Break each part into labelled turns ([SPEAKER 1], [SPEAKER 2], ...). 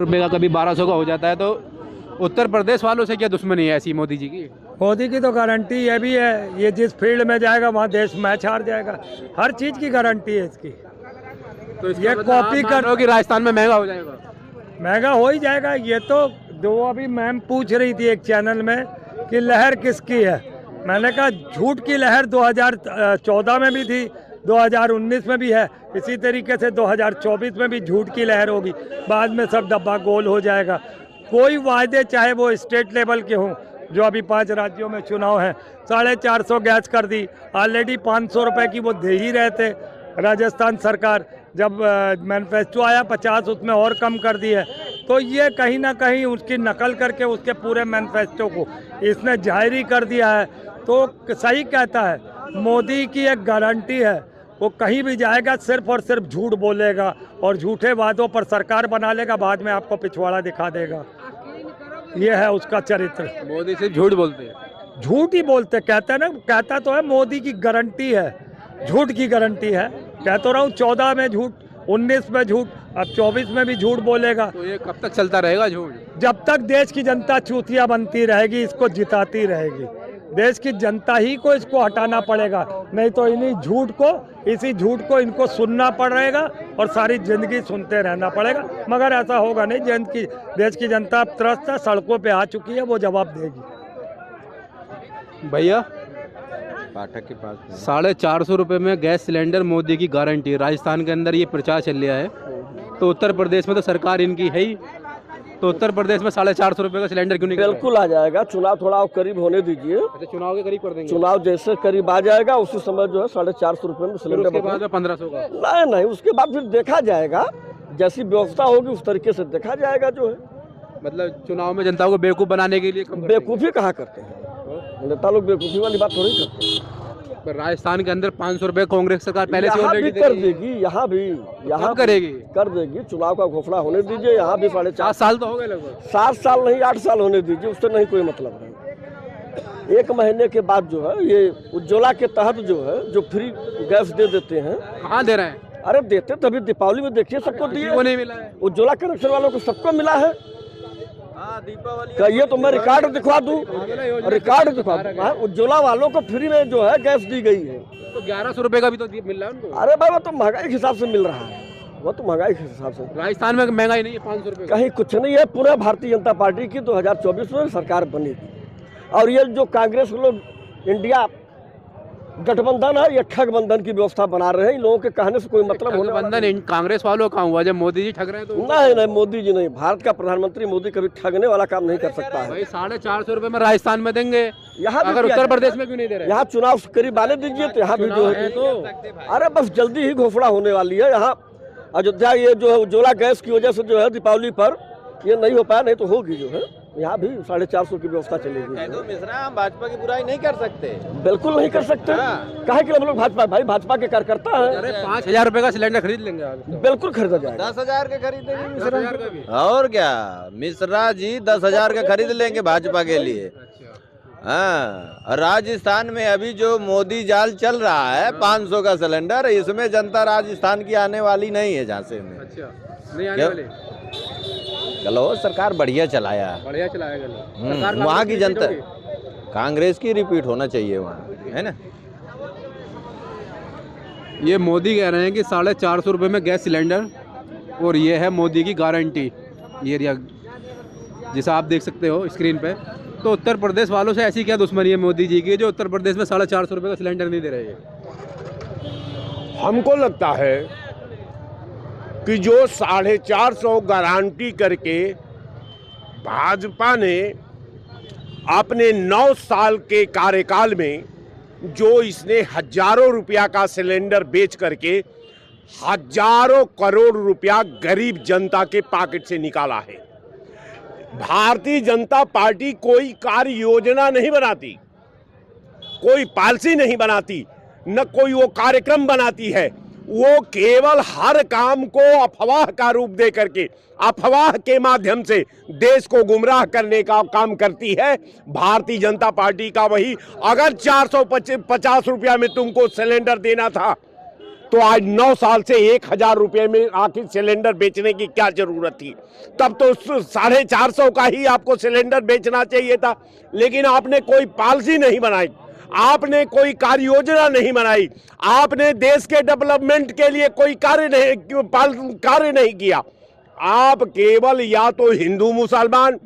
[SPEAKER 1] रुपये का कभी 1200 का हो जाता है। तो उत्तर प्रदेश वालों से क्या दुश्मनी है ऐसी मोदी जी की?
[SPEAKER 2] मोदी की तो गारंटी ये भी है, ये जिस फील्ड में जाएगा वहाँ देश मैच हार जाएगा। हर चीज़ की गारंटी है इसकी।
[SPEAKER 1] तो
[SPEAKER 2] ये कॉपी कर
[SPEAKER 1] कि राजस्थान में महंगा हो जाएगा।
[SPEAKER 2] महंगा हो ही जाएगा। ये तो जो अभी मैम पूछ रही थी एक चैनल में कि लहर किसकी है, मैंने कहा झूठ की लहर 2014 में भी थी, 2019 में भी है, इसी तरीके से 2024 में भी झूठ की लहर होगी। बाद में सब डब्बा गोल हो जाएगा। कोई वायदे चाहे वो स्टेट लेवल के हों, जो अभी 5 राज्यों में चुनाव है, 450 गैस कर दी। ऑलरेडी 500 रुपये की वो दे ही रहे थे राजस्थान सरकार, जब मैनिफेस्टो आया 50 उसमें और कम कर दी है। तो ये कहीं ना कहीं उसकी नकल करके उसके पूरे मैनिफेस्टो को इसने जाहिर कर दिया है। तो सही कहता है, मोदी की एक गारंटी है, वो कहीं भी जाएगा सिर्फ और सिर्फ झूठ बोलेगा और झूठे वादों पर सरकार बना लेगा, बाद में आपको पिछवाड़ा दिखा देगा। ये है उसका चरित्र।
[SPEAKER 1] मोदी से झूठ बोलते हैं,
[SPEAKER 2] झूठ ही बोलते, कहते हैं ना, कहता तो है मोदी की गारंटी है, झूठ की गारंटी है। कह तो रहा हूँ 14 में झूठ, 19 में झूठ, अब 24 में भी झूठ बोलेगा।
[SPEAKER 1] तो ये कब तक चलता रहेगा झूठ?
[SPEAKER 2] जब तक देश की जनता चूतिया बनती रहेगी, इसको जिताती रहेगी। देश की जनता ही को इसको हटाना पड़ेगा, नहीं तो इसी झूठ को इनको सुनना पड़ेगा और सारी जिंदगी सुनते रहना पड़ेगा। मगर ऐसा होगा नहीं। देश की जनता त्रस्त है, सड़कों पे आ चुकी है, वो जवाब देगी।
[SPEAKER 1] भैया
[SPEAKER 3] पाठक के पास
[SPEAKER 1] 450 रुपये में गैस सिलेंडर, मोदी की गारंटी। राजस्थान के अंदर ये प्रचार चल रहा है, तो उत्तर प्रदेश में तो सरकार इनकी है ही, तो उत्तर प्रदेश में 450 रुपये का सिलेंडर क्यों नहीं?
[SPEAKER 4] बिल्कुल आ जाएगा। चुनाव थोड़ा करीब होने दीजिए।
[SPEAKER 1] अच्छा, चुनाव के करीब कर देंगे? चुनाव
[SPEAKER 4] जैसे करीब आ जाएगा उसी समय जो है 450 रुपये में सिलेंडर।
[SPEAKER 1] उसके बाद 1500 का?
[SPEAKER 4] नहीं, उसके बाद फिर देखा जाएगा, जैसी व्यवस्था होगी उस तरीके से देखा जाएगा जो है।
[SPEAKER 1] मतलब चुनाव में जनता को बेवकूफ़ बनाने के लिए
[SPEAKER 4] बेवकूफ़ी कहाँ करते हैं नेता लोग, बेवकूफ़ी वाली बात थोड़ी करते हैं।
[SPEAKER 1] पर राजस्थान के अंदर 500 रुपये कांग्रेस सरकार पहले से ऑलरेडी
[SPEAKER 4] कर देगी, यहाँ
[SPEAKER 1] करेगी,
[SPEAKER 4] कर देगी। चुनाव का घोषणा होने दीजिए, यहाँ भी
[SPEAKER 1] 4.5 साल तो हो गए लगभग।
[SPEAKER 4] 7 साल नहीं 8 साल होने दीजिए, उससे नहीं कोई मतलब है। 1 महीने के बाद जो है ये उज्ज्वला के तहत जो है, जो फ्री गैस दे देते हैं।
[SPEAKER 1] कहाँ दे रहे हैं?
[SPEAKER 4] अरे देते तभी दीपावली में देखिए सबको दिए,
[SPEAKER 1] नहीं मिला है।
[SPEAKER 4] उज्ज्वला कनेक्शन वालों को सबको मिला है। कहिए तो मैं रिकॉर्ड दिखवा दूं, रिकॉर्ड दिखवा दूं। उज्ज्वला वालों को फ्री में जो है गैस दी गई है।
[SPEAKER 1] तो 1100 रुपये का भी तो मिल रहा है उनको।
[SPEAKER 4] अरे भाई वो तो महंगाई के हिसाब से मिल रहा है, वो तो महंगाई के हिसाब से।
[SPEAKER 1] राजस्थान में महंगाई नहीं है 500 रुपये
[SPEAKER 4] कहीं कुछ नहीं है। पूरा भारतीय जनता पार्टी की 2024 में सरकार बनेगी। और ये जो कांग्रेस लोग इंडिया गठबंधन है, ये ठग बंधन की व्यवस्था बना रहे हैं। इन लोगों के कहने से कोई मतलब होने वाला
[SPEAKER 1] नहीं। कांग्रेस वालों का हुआ जब मोदी जी ठग रहे हैं तो?
[SPEAKER 4] नहीं, मोदी जी नहीं। भारत का प्रधानमंत्री मोदी कभी ठगने वाला काम नहीं कर सकता है।
[SPEAKER 1] भाई 450 रुपये में राजस्थान में देंगे,
[SPEAKER 4] यहाँ
[SPEAKER 1] अगर उत्तर प्रदेश में क्यों नहीं दे रहे?
[SPEAKER 4] यहाँ चुनाव करीब आने दीजिए तो यहाँ भी जो है तो अरे बस जल्दी ही घोषणा होने वाली है। यहाँ अयोध्या ये जो है उज्ज्वला गैस की वजह से जो है दीपावली पर ये नहीं हो पाया, नहीं तो होगी जो है। यहाँ भी 450 की व्यवस्था चलेगी।
[SPEAKER 3] तो मिश्रा हम भाजपा की बुराई नहीं कर सकते,
[SPEAKER 4] बिल्कुल नहीं कर सकते। काहे के हम लोग भाजपा के कार्यकर्ता है।
[SPEAKER 1] अरे 5000 रुपये का सिलेंडर खरीद लेंगे आप?
[SPEAKER 4] बिल्कुल खरीदा जाएगा।
[SPEAKER 3] 10,000 के खरीदेंगे मिश्रा। और क्या मिश्रा जी 10,000 का खरीद लेंगे भाजपा के लिए। हाँ, राजस्थान में अभी जो मोदी जाल चल रहा है 500 का सिलेंडर, इसमें जनता राजस्थान की आने वाली नहीं है झांसे में।
[SPEAKER 1] अच्छा, नहीं आने वाली?
[SPEAKER 3] गहलोत सरकार बढ़िया चलाया
[SPEAKER 1] गहलोत।
[SPEAKER 3] वहाँ की जनता कांग्रेस की रिपीट होना चाहिए वहाँ, है ना।
[SPEAKER 1] ये मोदी कह रहे हैं कि 450 रुपये में गैस सिलेंडर, और ये है मोदी की गारंटी। ये जैसा आप देख सकते हो स्क्रीन पे। तो उत्तर प्रदेश वालों से ऐसी क्या दुश्मनी है मोदी जी की जो उत्तर प्रदेश में 450 रुपये का सिलेंडर नहीं दे रहे हैं?
[SPEAKER 5] हमको लगता है कि जो 450 गारंटी करके भाजपा ने अपने 9 साल के कार्यकाल में जो इसने हजारों रुपया का सिलेंडर बेच करके हजारों करोड़ रुपया गरीब जनता के पॉकेट से निकाला है। भारतीय जनता पार्टी कोई कार्य योजना नहीं बनाती, कोई पॉलिसी नहीं बनाती, न कोई वो कार्यक्रम बनाती है। वो केवल हर काम को अफवाह का रूप दे करके अफवाह के माध्यम से देश को गुमराह करने का काम करती है। भारतीय जनता पार्टी का वही, अगर 450 रुपया में तुमको सिलेंडर देना था तो आज 9 साल से 1000 रुपये में आखिर सिलेंडर बेचने की क्या जरूरत थी? तब तो 450 का ही आपको सिलेंडर बेचना चाहिए था। लेकिन आपने कोई पॉलिसी नहीं बनाई, आपने कोई कार्य योजना नहीं बनाई, आपने देश के डेवलपमेंट के लिए कोई कार्य नहीं किया। आप केवल या तो हिंदू मुसलमान,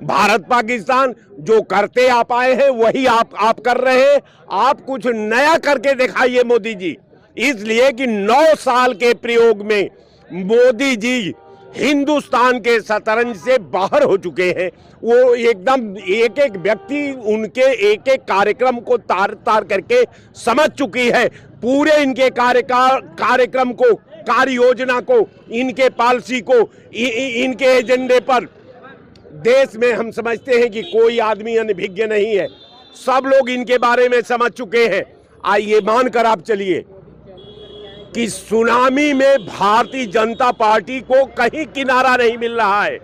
[SPEAKER 5] भारत पाकिस्तान जो करते आप आए हैं वही आप कर रहे हैं। आप कुछ नया करके दिखाइए मोदी जी, इसलिए कि 9 साल के प्रयोग में मोदी जी हिंदुस्तान के शतरंज से बाहर हो चुके हैं। वो एकदम एक एक व्यक्ति उनके एक एक कार्यक्रम को तार तार करके समझ चुकी है। पूरे इनके कार्यक्रम को, कार्य योजना को, इनके पॉलिसी को, इनके एजेंडे पर देश में हम समझते हैं कि कोई आदमी अनभिज्ञ नहीं है। सब लोग इनके बारे में समझ चुके हैं। आइए मानकर आप चलिए कि सुनामी में भारतीय जनता पार्टी को कहीं किनारा नहीं मिल रहा है,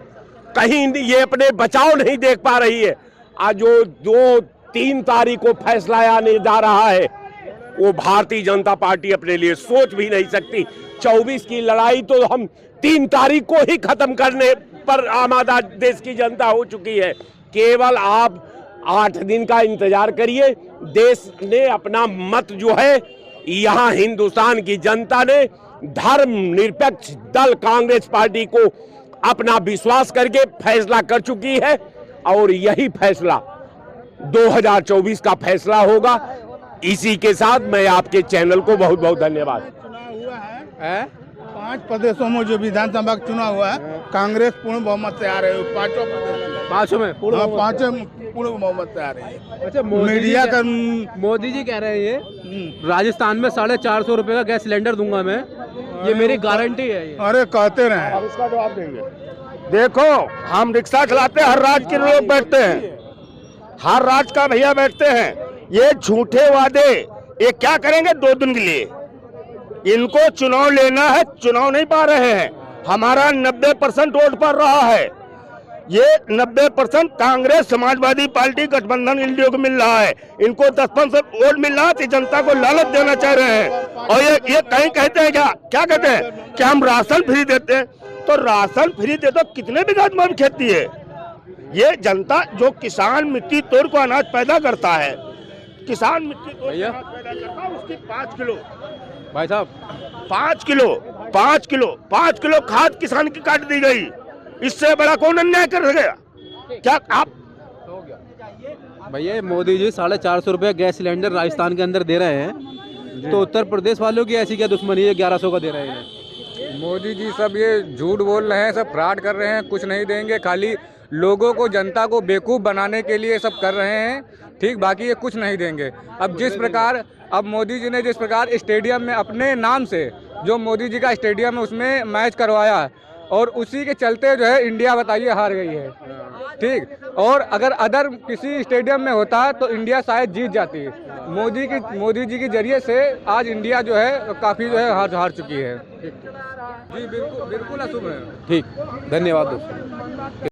[SPEAKER 5] कहीं ये अपने बचाव नहीं देख पा रही है। आज जो 2-3 तारीख को फैसला आने जा रहा है वो भारतीय जनता पार्टी अपने लिए सोच भी नहीं सकती। 24 की लड़ाई तो हम 3 तारीख को ही खत्म करने पर आमादा देश की जनता हो चुकी है। केवल आप 8 दिन का इंतजार करिए। देश ने अपना मत जो है, यहाँ हिंदुस्तान की जनता ने धर्म निरपेक्ष दल कांग्रेस पार्टी को अपना विश्वास करके फैसला कर चुकी है और यही फैसला 2024 का फैसला होगा। इसी के साथ मैं आपके चैनल को बहुत बहुत धन्यवाद।
[SPEAKER 6] चुनाव हुआ है 5 प्रदेशों में जो विधानसभा का चुनाव हुआ है, कांग्रेस पूर्ण बहुमत से आ रही है। 5 में पूर्ण बहुमत से आ रही है।
[SPEAKER 1] अच्छा,
[SPEAKER 6] मीडिया का
[SPEAKER 1] मोदी जी कह रहे हैं राजस्थान में 450 रुपए का गैस सिलेंडर दूंगा मैं, ये मेरी गारंटी है।
[SPEAKER 6] अरे कहते रहे,
[SPEAKER 5] इसका जवाब देंगे।
[SPEAKER 2] देखो, हम रिक्शा चलाते हैं, हर राज्य के लोग बैठते हैं, हर राज्य का भैया बैठते हैं। ये झूठे वादे ये क्या करेंगे 2 दिन के लिए? इनको चुनाव लेना है, चुनाव नहीं पा रहे हैं। हमारा 90% वोट पड़ रहा है। ये 90% कांग्रेस समाजवादी पार्टी गठबंधन इन लोगों को मिल रहा है। इनको 10% वोट मिल रहा है तो जनता को लालच देना चाह रहे हैं। और ये कहीं कहते हैं क्या कहते हैं कि हम राशन फ्री देते हैं। तो राशन फ्री दे तो कितने बीघा में खेती है? ये जनता जो किसान मिट्टी तोड़ को अनाज पैदा करता है, किसान मिट्टी तोड़ के अनाज पैदा करता है, उसकी 5 किलो
[SPEAKER 1] भाई साहब
[SPEAKER 2] 5 किलो खाद किसान की काट दी गई। इससे बड़ा कौन अन्याय कर गया? क्या आप
[SPEAKER 1] भैया मोदी जी 450 रुपये गैस सिलेंडर राजस्थान के अंदर दे रहे हैं, तो उत्तर प्रदेश वालों की ऐसी क्या दुश्मनी है 1100 का दे रहे हैं?
[SPEAKER 7] मोदी जी सब ये झूठ बोल रहे हैं, सब फ्रॉड कर रहे हैं, कुछ नहीं देंगे, खाली लोगों को, जनता को बेवकूफ़ बनाने के लिए सब कर रहे हैं। ठीक, बाकी ये कुछ नहीं देंगे। अब जिस प्रकार मोदी जी ने जिस प्रकार स्टेडियम में अपने नाम से जो मोदी जी का स्टेडियम है उसमें मैच करवाया और उसी के चलते जो है इंडिया बताइए हार गई है। ठीक, और अगर अदर किसी स्टेडियम में होता तो इंडिया शायद जीत जाती। मोदी जी के जरिए से आज इंडिया जो है काफ़ी जो है हार चुकी है। जी बिल्कुल अशुभ है।
[SPEAKER 1] ठीक, धन्यवाद दोस्तों।